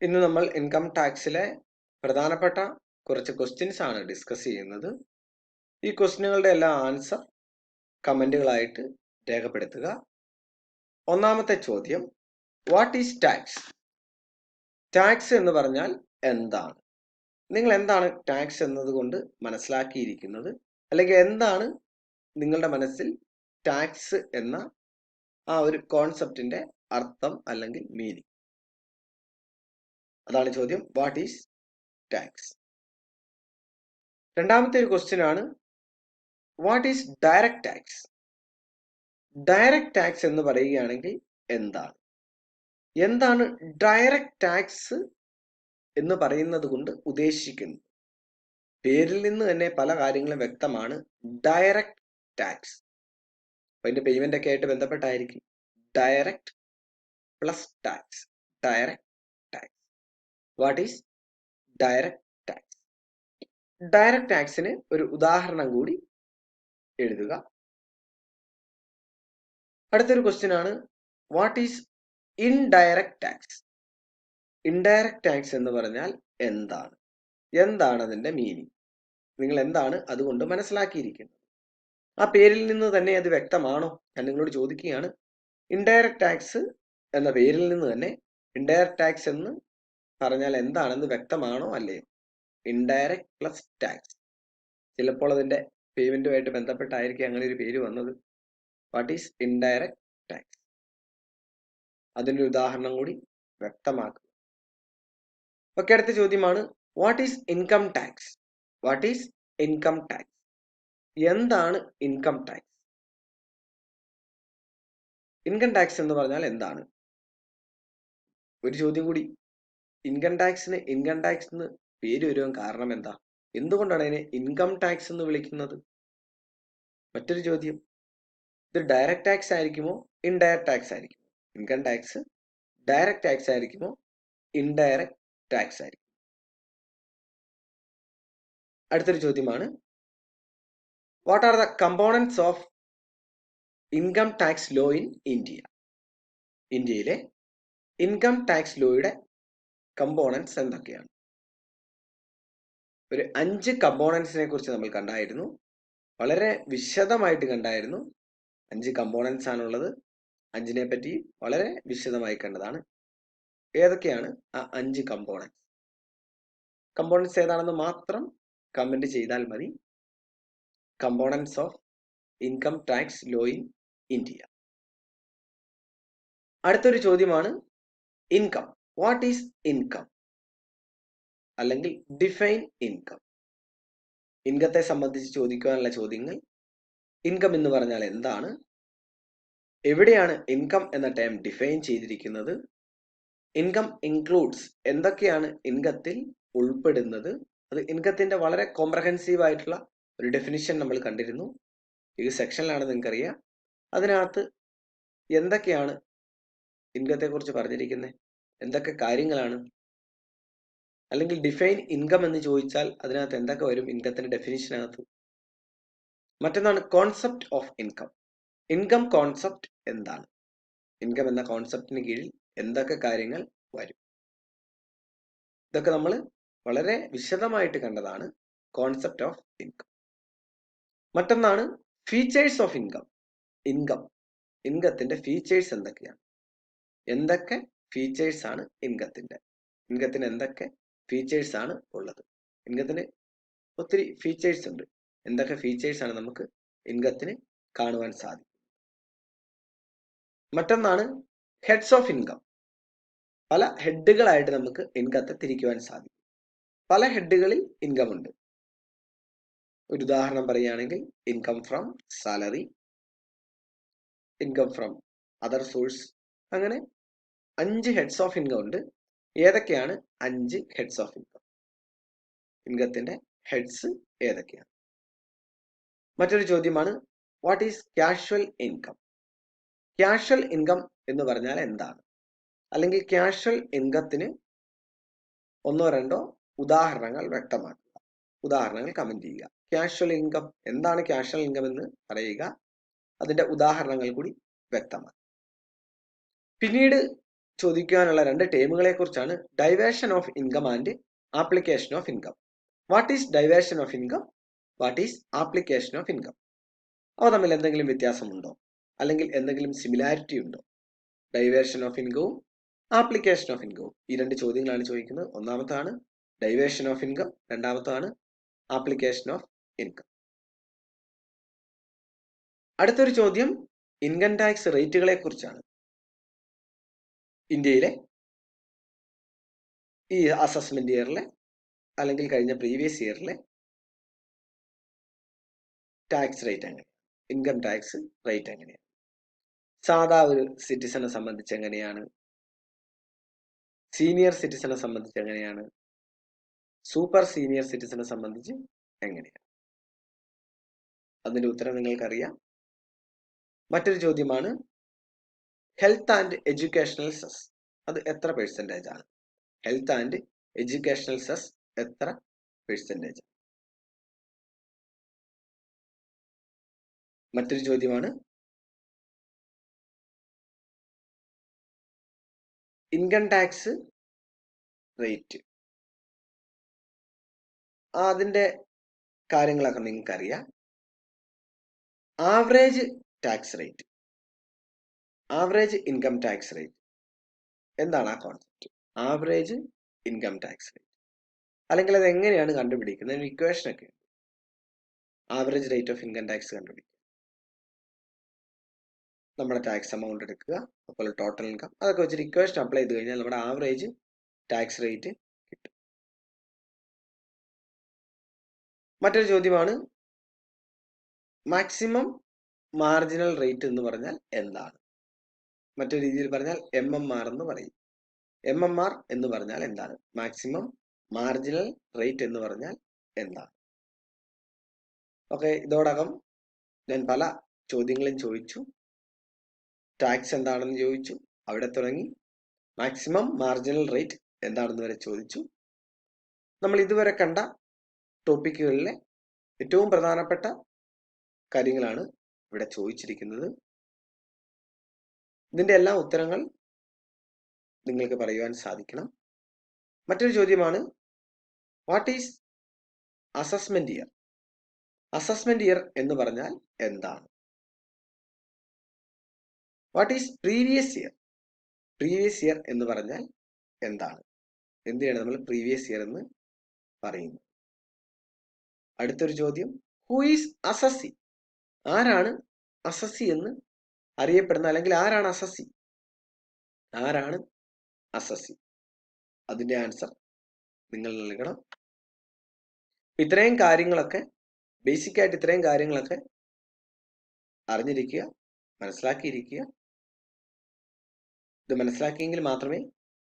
ഇന്ന് നമ്മൾ ഇൻകം ടാക്സിലെ പ്രധാനപ്പെട്ട കുറച്ച് ക്വസ്റ്റ്യൻസ് ആണ് ഡിസ്കസ് ചെയ്യുന്നത്. ഈ ക്വസ്റ്റ്യനുകളുടെ എല്ലാ ആൻസർ കമന്റുകളായിട്ട് രേഖപ്പെടുത്തുക. ഒന്നാമത്തെ ചോദ്യം, വാട്ട് ഈസ് ടാക്സ്? ടാക്സ് എന്ന് പറഞ്ഞാൽ എന്താണ്? നിങ്ങൾ എന്താണ് ടാക്സ് എന്നതുകൊണ്ട് മനസ്സിലാക്കിയിരിക്കുന്നത്? അല്ലെങ്കിൽ എന്താണ് നിങ്ങളുടെ മനസ്സിൽ ടാക്സ് എന്ന ആ ഒരു കോൺസെപ്റ്റിന്റെ അർത്ഥം അല്ലെങ്കിൽ മീനിങ്? അതാണ് ചോദ്യം, വാട്ട് ഈസ് ടാക്സ്. രണ്ടാമത്തെ ഒരു ക്വസ്റ്റ്യൻ ആണ്, what is direct tax? Direct tax എന്ന് പറയുകയാണെങ്കിൽ എന്താണ്? എന്താണ് ഡയറക്റ്റ് ടാക്സ് എന്ന് പറയുന്നത് കൊണ്ട് ഉദ്ദേശിക്കുന്നത്? പേരിൽ നിന്ന് തന്നെ പല കാര്യങ്ങളും വ്യക്തമാണ്. ഡയറക്റ്റ് ടാക്സ് അതിന്റെ പേയ്മെന്റ് ഒക്കെ ആയിട്ട് ബന്ധപ്പെട്ടായിരിക്കും. Direct plus tax, direct tax. What is direct tax? Direct ടാക്സിന് ഒരു ഉദാഹരണം കൂടി എഴുതുക. അടുത്തൊരു ക്വസ്റ്റ്യൻ ആണ്, what is indirect tax? Indirect tax എന്ന് പറഞ്ഞാൽ എന്താണ്? എന്താണ് അതിന്റെ മീനിങ്? നിങ്ങൾ എന്താണ് അതുകൊണ്ട് മനസ്സിലാക്കിയിരിക്കുന്നത്? ആ പേരിൽ നിന്ന് തന്നെ അത് വ്യക്തമാണോ? ഞാൻ നിങ്ങളോട് ചോദിക്കുകയാണ്. ഇൻഡയറക്റ്റ് ടാക്സ് എന്ന പേരിൽ നിന്ന് തന്നെ ഇൻഡയറക്റ്റ് ടാക്സ് എന്ന് പറഞ്ഞാൽ എന്താണെന്ന് വ്യക്തമാണോ അല്ലയോ? Indirect plus tax. ചിലപ്പോൾ അതിന്റെ പേയ്മെന്റുമായിട്ട് ബന്ധപ്പെട്ടായിരിക്കും അങ്ങനെ ഒരു പേര് വന്നത്. What is indirect tax? അതിന്റെ ഉദാഹരണം കൂടി വ്യക്തമാക്കുക. ഓക്കെ, അടുത്ത ചോദ്യമാണ്, what is income tax? What is income tax? എന്താണ് ഇൻകം ടാക്സ്? ഇൻകം ടാക്സ് എന്ന് പറഞ്ഞാൽ എന്താണ്? ഒരു ചോദ്യം കൂടി, ഇൻകം ടാക്സിന് ഇൻകം ടാക്സ് എന്ന് പേര് വരുവാൻ കാരണം എന്താ? എന്തുകൊണ്ടാണ് അതിനെ ഇൻകം ടാക്സ് എന്ന് വിളിക്കുന്നത്? മറ്റൊരു ചോദ്യം, ഇത് ഡയറക്റ്റ് ടാക്സ് ആയിരിക്കുമോ ഇൻഡയറക്റ്റ് ടാക്സ് ആയിരിക്കുമോ? ഇൻകം ടാക്സ് ഡയറക്റ്റ് ടാക്സ് ആയിരിക്കുമോ ഇൻഡയറക്റ്റ് ടാക്സ് ആയിരിക്കും? അടുത്തൊരു ചോദ്യമാണ്, what are the components of income tax law in India? ഇന്ത്യയിലെ ഇൻകം ടാക്സ് ലോയുടെ കമ്പോണൻസ് എന്തൊക്കെയാണ്? ഒരു 5 കമ്പോണൻസിനെ കുറിച്ച് നമ്മൾ കണ്ടായിരുന്നു. വളരെ വിശദമായിട്ട് കണ്ടായിരുന്നു. 5 കമ്പോണൻസ് ആണുള്ളത്. 5നെ പറ്റി വളരെ വിശദമായി കണ്ടതാണ്. ഏതൊക്കെയാണ് ആ 5 കമ്പോണൻസ്? കമ്പോണൻസ് ഏതാണെന്ന് മാത്രം കമന്റ് ചെയ്താൽ മതി. Components of income tax law in India. അടുത്തൊരു ചോദ്യമാണ്, ഇൻകം. What is income? അല്ലെങ്കിൽ ഡിഫൈൻ ഇൻകം. ഇൻകത്തെ സംബന്ധിച്ച് ചോദിക്കാനുള്ള ചോദ്യങ്ങൾ, ഇൻകം എന്ന് പറഞ്ഞാൽ എന്താണ്? എവിടെയാണ് ഇൻകം എന്ന ടേം ഡിഫൈൻ ചെയ്തിരിക്കുന്നത്? ഇൻകം ഇൻക്ലൂഡ്സ്, എന്തൊക്കെയാണ് ഇൻകത്തിൽ ഉൾപ്പെടുന്നത്? അത് ഇൻകത്തിന്റെ വളരെ കോംപ്രഹെൻസീവ് ആയിട്ടുള്ള ഒരു ഡെഫിനിഷൻ നമ്മൾ കണ്ടിരുന്നു. ഈ സെക്ഷനിലാണ് നിങ്ങൾക്കറിയാം. അതിനകത്ത് എന്തൊക്കെയാണ് ഇൻകത്തെ കുറിച്ച് പറഞ്ഞിരിക്കുന്നത്? എന്തൊക്കെ കാര്യങ്ങളാണ്? അല്ലെങ്കിൽ ഡിഫൈൻ ഇൻകം എന്ന് ചോദിച്ചാൽ അതിനകത്ത് എന്തൊക്കെ വരും ഇൻകത്തിന്റെ ഡെഫിനിഷനകത്ത്? മറ്റൊന്നാണ് concept of income. Income concept എന്താണ്? ഇൻകം എന്ന കോൺസെപ്റ്റിന് കീഴിൽ എന്തൊക്കെ കാര്യങ്ങൾ വരും? ഇതൊക്കെ നമ്മൾ വളരെ വിശദമായിട്ട് കണ്ടതാണ്, കോൺസെപ്റ്റ് ഓഫ് ഇൻകം. മറ്റൊന്നാണ് ഫീച്ചേഴ്സ് ഓഫ് ഇൻകം. ഇൻകത്തിന്റെ ഫീച്ചേഴ്സ് എന്തൊക്കെയാണ്? എന്തൊക്കെ ഫീച്ചേഴ്സ് ആണ് ഇൻകത്തിന്റെ? ഇൻകത്തിന് എന്തൊക്കെ ഫീച്ചേഴ്സ് ആണ് ഉള്ളത്? ഇൻകത്തിന് ഒത്തിരി ഫീച്ചേഴ്സ് ഉണ്ട്. എന്തൊക്കെ ഫീച്ചേഴ്സ് ആണ് നമുക്ക് ഇൻകത്തിന് കാണുവാൻ സാധിക്കും? മറ്റൊന്നാണ് ഹെഡ്സ് ഓഫ് ഇൻകം. പല ഹെഡുകളായിട്ട് നമുക്ക് ഇൻകത്തെ തിരിക്കുവാൻ സാധിക്കും. പല ഹെഡുകളിൽ ഇൻകം ഉണ്ട്. ഒരു ഉദാഹരണം പറയുകയാണെങ്കിൽ, income from salary, income from other source, അങ്ങനെ 5 ഹെഡ്സ് ഓഫ് ഇൻകം ഉണ്ട്. ഏതൊക്കെയാണ് 5 ഹെഡ്സ് ഓഫ് ഇൻകം? ഇൻകത്തിന്റെ ഹെഡ്സ് ഏതൊക്കെയാണ്? മറ്റൊരു ചോദ്യമാണ്, what is casual income? Casual income എന്ന് പറഞ്ഞാൽ എന്താണ്? അല്ലെങ്കിൽ കാഷ്വൽ ഇൻകത്തിന് ഒന്നോ രണ്ടോ ഉദാഹരണങ്ങൾ വ്യക്തമാക്കുക. ഉദാഹരണങ്ങൾ കമന്റ് ചെയ്യുക. കാഷ്വൽ ഇൻകം എന്താണ്? കാഷ്വൽ ഇൻകം എന്ന് പറയുക. അതിന്റെ ഉദാഹരണങ്ങൾ കൂടി വ്യക്തമാക്കുക. പിന്നീട് ചോദിക്കാനുള്ള രണ്ട് ടേമുകളെ കുറിച്ചാണ് diversion of income and application of income. What is diversion of income? What is application of income? അവ തമ്മിൽ എന്തെങ്കിലും വ്യത്യാസമുണ്ടോ, അല്ലെങ്കിൽ എന്തെങ്കിലും സിമിലാരിറ്റി ഉണ്ടോ? ഡൈവേർഷൻ ഓഫ് ഇൻകവും ആപ്ലിക്കേഷൻ ഓഫ് ഇൻകവും, ഈ രണ്ട് ചോദ്യങ്ങളാണ് ചോദിക്കുന്നത്. ഒന്നാമത്താണ് ഡൈവേർഷൻ ഓഫ് ഇൻകം, രണ്ടാമത്താണ് ആപ്ലിക്കേഷൻ ഓഫ് ഇൻകം. അടുത്തൊരു ചോദ്യം ഇൻകം ടാക്സ് റേറ്റുകളെ കുറിച്ചാണ്. ഇന്ത്യയിലെ ഈ അസസ്മെന്റ് ഇയറിലെ അല്ലെങ്കിൽ കഴിഞ്ഞ പ്രീവിയസ് ഇയറിലെ ടാക്സ് റേറ്റ് എങ്ങനെയാണ്, ഇൻകം ടാക്സ് റേറ്റ് എങ്ങനെയാണ്, സാധാ ഒരു സിറ്റിസനെ സംബന്ധിച്ച് എങ്ങനെയാണ്, സീനിയർ സിറ്റിസനെ സംബന്ധിച്ച് എങ്ങനെയാണ്, സൂപ്പർ സീനിയർ സിറ്റിസനെ സംബന്ധിച്ച് എങ്ങനെയാണ്? അതിന്റെ ഉത്തരം നിങ്ങൾക്കറിയാം. മറ്റൊരു ചോദ്യമാണ് ഹെൽത്ത് ആൻഡ് എഡ്യൂക്കേഷണൽ സെസ്, അത് എത്ര പെർസെൻറ്റേജ് ആണ്? ഹെൽത്ത് ആൻഡ് എഡ്യൂക്കേഷണൽ സെസ് എത്ര പെർസെൻറ്റേജ്? മറ്റൊരു ചോദ്യമാണ് ഇൻകം ടാക്സ് റേറ്റ്, അതിന്റെ കാര്യങ്ങളൊക്കെ നിങ്ങൾക്ക് അറിയാം. Average tax rate, average income tax rate എന്താണ് ആ concept? Average income tax rate, അല്ലെങ്കിൽ അത് എങ്ങനെയാണ് കണ്ടുപിടിക്കുന്നത്? ഇക്വേഷൻ ഒക്കെ average rate of income tax കണ്ടുപിടിക്കുക. നമ്മുടെ ടാക്സ് എമൗണ്ട് എടുക്കുക, അതുപോലെ ടോട്ടൽ ഇൻകം, അതൊക്കെ വെച്ചിട്ട് ഇക്വേഷൻ അപ്ലൈ ചെയ്ത് കഴിഞ്ഞാൽ നമ്മുടെ ആവറേജ് ടാക്സ് റേറ്റ് കിട്ടും. മറ്റൊരു ചോദ്യമാണ് മാക്സിമം മാർജിനൽ റേറ്റ് എന്ന് പറഞ്ഞാൽ എന്താണ്? മറ്റൊരു രീതിയിൽ പറഞ്ഞാൽ MMR എന്ന് പറയും. MMR എന്ന് പറഞ്ഞാൽ എന്താണ്? മാക്സിമം മാർജിനൽ റേറ്റ് എന്ന് പറഞ്ഞാൽ എന്താണ്? ഓക്കെ, ഇതോടകം ഞാൻ പല ചോദ്യങ്ങളും ചോദിച്ചു. ടാക്സ് എന്താണെന്ന് ചോദിച്ചു, അവിടെ തുടങ്ങി മാക്സിമം മാർജിനൽ റേറ്റ് എന്താണെന്ന് വരെ ചോദിച്ചു. നമ്മൾ ഇതുവരെ കണ്ട ടോപ്പിക്കുകളിലെ ഏറ്റവും പ്രധാനപ്പെട്ട കാര്യങ്ങളാണ് ഇവിടെ ചോദിച്ചിരിക്കുന്നത്. ഇതിന്റെ എല്ലാ ഉത്തരങ്ങൾ നിങ്ങൾക്ക് പറയുവാൻ സാധിക്കണം. മറ്റൊരു ചോദ്യമാണ് what is assessment year? Assessment year എന്ന് പറഞ്ഞാൽ എന്താണ്? What is previous year? Previous year എന്ന് പറഞ്ഞാൽ എന്താണ്? എന്തിനാണ് നമ്മൾ പ്രീവിയസ് ഇയർ എന്ന് പറയുന്നത്? അടുത്തൊരു ചോദ്യം ഹു ഈസ് അസസ്സി? ആരാണ് അസസ്സി എന്ന് അറിയപ്പെടുന്ന, അല്ലെങ്കിൽ ആരാണ് അസസ്സി? ആരാണ് അസസ്സി? അതിന്റെ ആൻസർ നിങ്ങൾ നൽകണം. ഇത്രയും കാര്യങ്ങളൊക്കെ, ബേസിക് ആയിട്ട് ഇത്രയും കാര്യങ്ങളൊക്കെ അറിഞ്ഞിരിക്കുക, മനസ്സിലാക്കിയിരിക്കുക. ഇത് മനസ്സിലാക്കിയെങ്കിൽ മാത്രമേ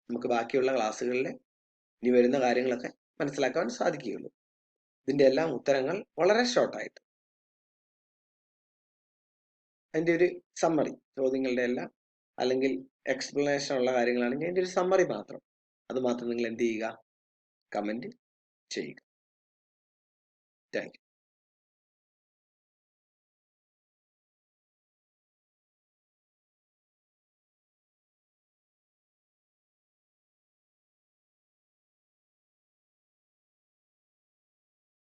നമുക്ക് ബാക്കിയുള്ള ക്ലാസ്സുകളിലെ ഇനി വരുന്ന കാര്യങ്ങളൊക്കെ മനസ്സിലാക്കാൻ സാധിക്കുകയുള്ളൂ. ഇതിന്റെ എല്ലാം ഉത്തരങ്ങൾ വളരെ ഷോർട്ടായിട്ട്, അതിന്റെ ഒരു സമ്മറി, ചോദ്യങ്ങളുടെ എല്ലാം അല്ലെങ്കിൽ എക്സ്പ്ലനേഷൻ ഉള്ള കാര്യങ്ങളാണെങ്കിൽ അതിന്റെ ഒരു സമ്മറി മാത്രം, അത് മാത്രം നിങ്ങൾ എന്ത് ചെയ്യുക? കമന്റ് ചെയ്യുക. Thank you.